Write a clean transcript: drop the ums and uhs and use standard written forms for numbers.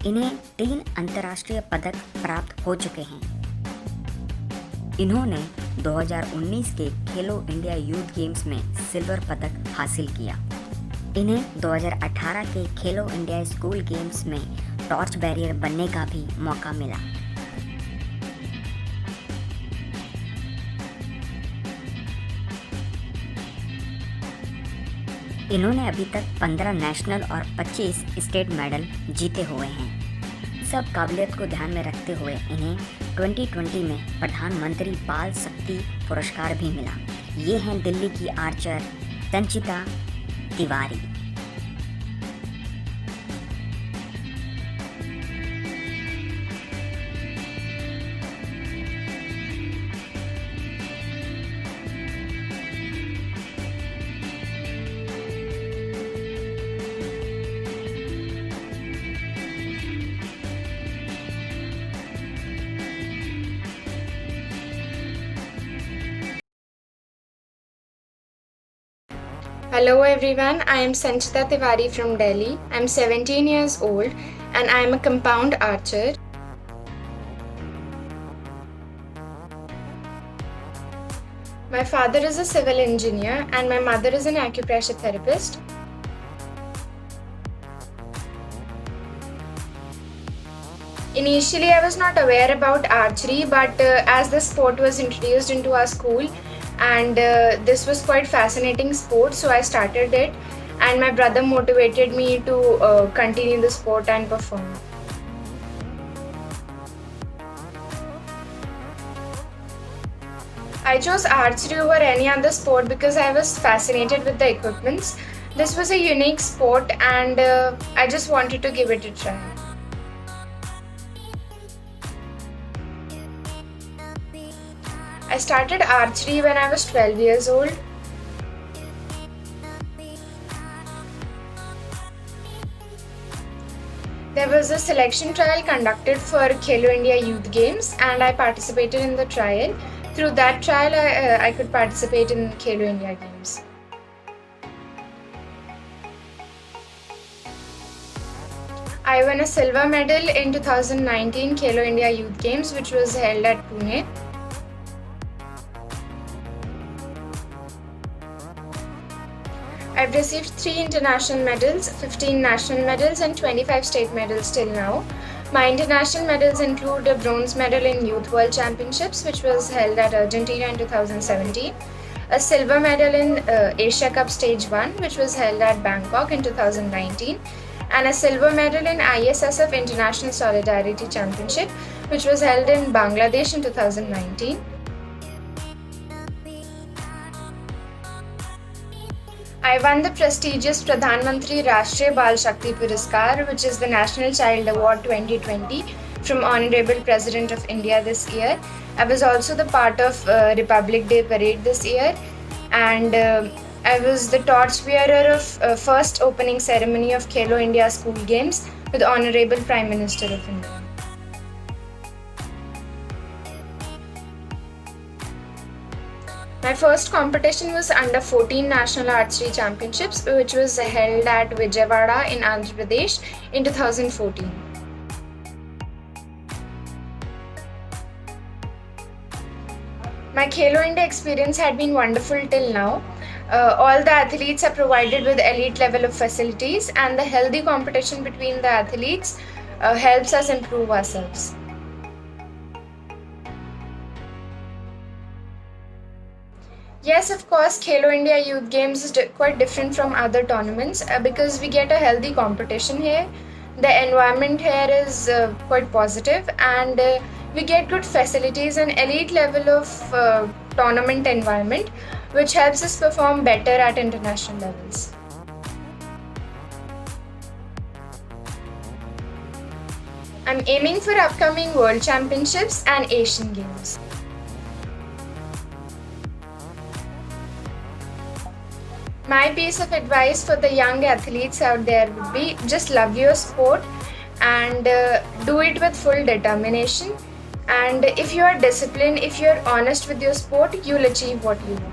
इन्हें 3 अंतर्राष्ट्रीय पदक प्राप्त हो चुके हैं। इन्होंने 2019 के खेलो इंडिया यूथ गेम्स में सिल्वर पदक हासिल किया। इन्हें 2018 के खेलो इंडिया स्कूल गेम्स में टॉर्च बैरियर बनने का भी मौका मिला। इन्होंने अभी तक 15 नेशनल और 25 स्टेट मेडल जीते हुए हैं। सब काबिलियत को ध्यान में रखते हुए इन्हें 2020 में प्रधानमंत्री बाल शक्ति पुरस्कार भी मिला। ये हैं दिल्ली की Archer Sanchita Tiwari. Hello everyone, I am Sanchita Tiwari from Delhi. I am 17 years old and I am a compound archer. My father is a civil engineer and my mother is an acupressure therapist. Initially, I was not aware about archery, but as the sport was introduced into our school, and this was quite fascinating sport, so I started it, and my brother motivated me to continue the sport and perform. I chose archery over any other sport because I was fascinated with the equipments. This was a unique sport and I just wanted to give it a try. I started archery when I was 12 years old. There was a selection trial conducted for Khelo India Youth Games and I participated in the trial. Through that trial, I could participate in Khelo India Games. I won a silver medal in 2019 Khelo India Youth Games, which was held at Pune. I've received 3 international medals, 15 national medals and 25 state medals till now. My international medals include a bronze medal in Youth World Championships, which was held at Argentina in 2017, a silver medal in Asia Cup Stage 1, which was held at Bangkok in 2019, and a silver medal in ISSF International Solidarity Championship, which was held in Bangladesh in 2019. I won the prestigious Pradhan Mantri Rashtriya Bal Shakti Puraskar, which is the National Child Award 2020 from Honorable President of India this year. I was also the part of Republic Day Parade this year, and I was the torch bearer of first opening ceremony of Khelo India School Games with Honorable Prime Minister of India. My first competition was Under 14 National Archery Championships, which was held at Vijayawada in Andhra Pradesh in 2014. My Khelo India experience had been wonderful till now. All the athletes are provided with elite level of facilities, and the healthy competition between the athletes helps us improve ourselves. Yes, of course, Khelo India Youth Games is quite different from other tournaments because we get a healthy competition here. The environment here is quite positive and we get good facilities and elite level of tournament environment, which helps us perform better at international levels. I'm aiming for upcoming World Championships and Asian Games. My piece of advice for the young athletes out there would be just love your sport and do it with full determination. And if you are disciplined, if you are honest with your sport, you'll achieve what you want.